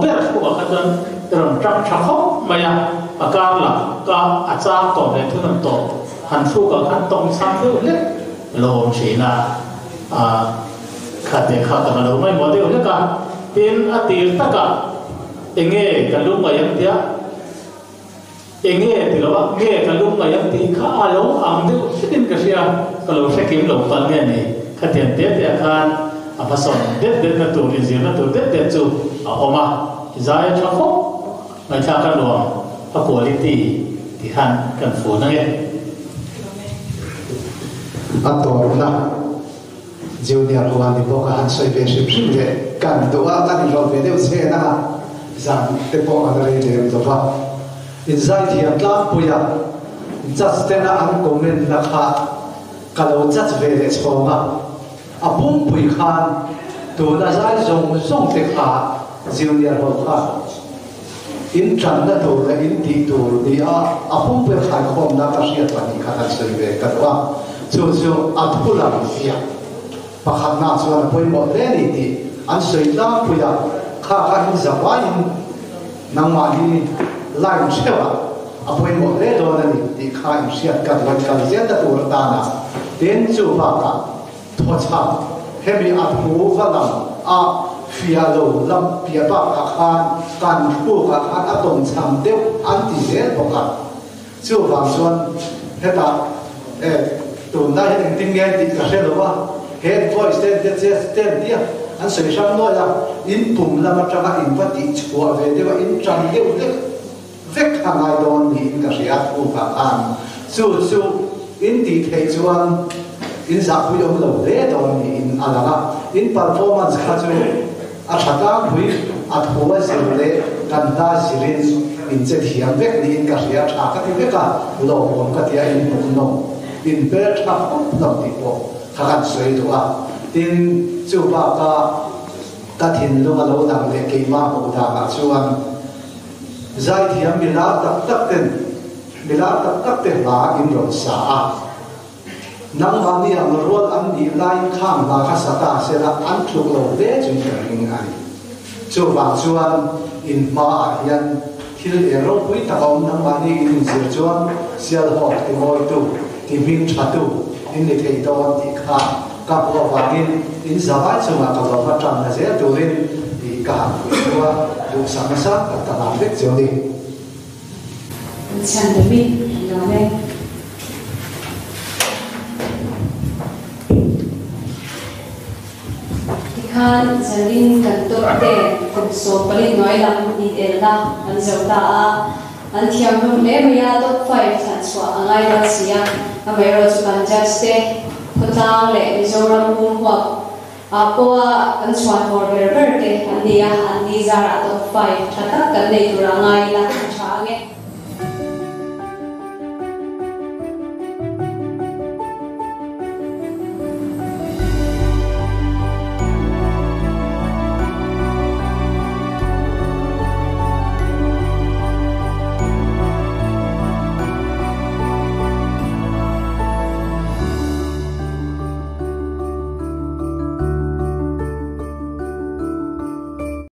ber khu ka dan ron trak thakho maya akar la ka acha to le thun to han thu ka kan tong sam de le lom china khate kha ta lo mai mo de le ka tin atir ta ka enge ka lu mai am tia enge ti lo nge ka lu mai am ti kha alo am de sitin ka sia ka lo se kim lo pal ne ni khaten te te khan apa son det na tu ni zir na tu det chu oma zai thakho mai tha kan lo a quality thì han cần phụ năng ấy anh tổ na junior hoàn thì bộ anh xoay về sip sip về cần tổ anh rồi về đều xe na rằng cái bộ anh đây đều tổ vào in giải thì anh làm bây giờ just tên anh comment là khá kalau just về để cho mà à bung bùi khan tổ là giải dùng để khá junior khá in trần đã tổ là in thị tổ đi à bung bùi khai khom na cái gì vậy khá là xoay về cái đó chú à thu làm gì bà khát na cho anh bùi một lẽ này thì anh xoay ra bùi à khá in giả vay in nang mà đi lại xem à bùi một lẽ đó này thì khá in xem cái vật cái gì đã tổ ta na đến chú bà cả thua chăng hem bị à thu vào làm à phía đầu làm phía bắc à can thu cả à tổng tham tiêu anh thì dễ bỏ cả chú vàng xuân hết ta tụi ta hiện tình nghe thì cả sẽ đâu hết voice tên đi anh sẽ sang nói là in bùng là mà trong cái in vật thì chùa về thì mà in trong cái vết hàng ngày đó thì in cả sẽ thu cả an chú in thì thấy chú anh in giặc với ông lâu đấy đó thì in alanga in performance khác chú à thật ra với à thu cái gì đấy cần ta chỉ lên in sẽ thiam vết thì in cả sẽ trả cái vết cả lâu còn cái thì in bùng nông in bê tháp nông thì bộ khá là suy đó tin chú bà ta thiên luôn là lâu đằng để kỳ ma hồ đằng chú anh giải thiam bị lá tắc tên lá in rồi xả nang mà đi ăn rồi ăn đi lại khám là cái sát ta sẽ là ăn thuốc lâu để chúng ta hình ảnh chú bà chú anh in ma hiện thiên ở đâu quý ta ông nang mà đi in giờ chú anh sẽ là học thì ngồi tu thì mình chặt tu in để thấy đó thì khá các bộ phận in giá vải cho mà các bộ phận trồng là dễ tu lên thì cả của đủ sáng sáng các làm việc cho đi. Chàng được đi, đó đây. khan zanin kan to te kum so pali noi lam ni elna an zauta an thiam nu le maya top 5 than swa angai ra sia amero chu kan jaste khotang le mizoram bum hwa apoa kan swan hor berber te ania ani zara top 5 thata kan nei turangai la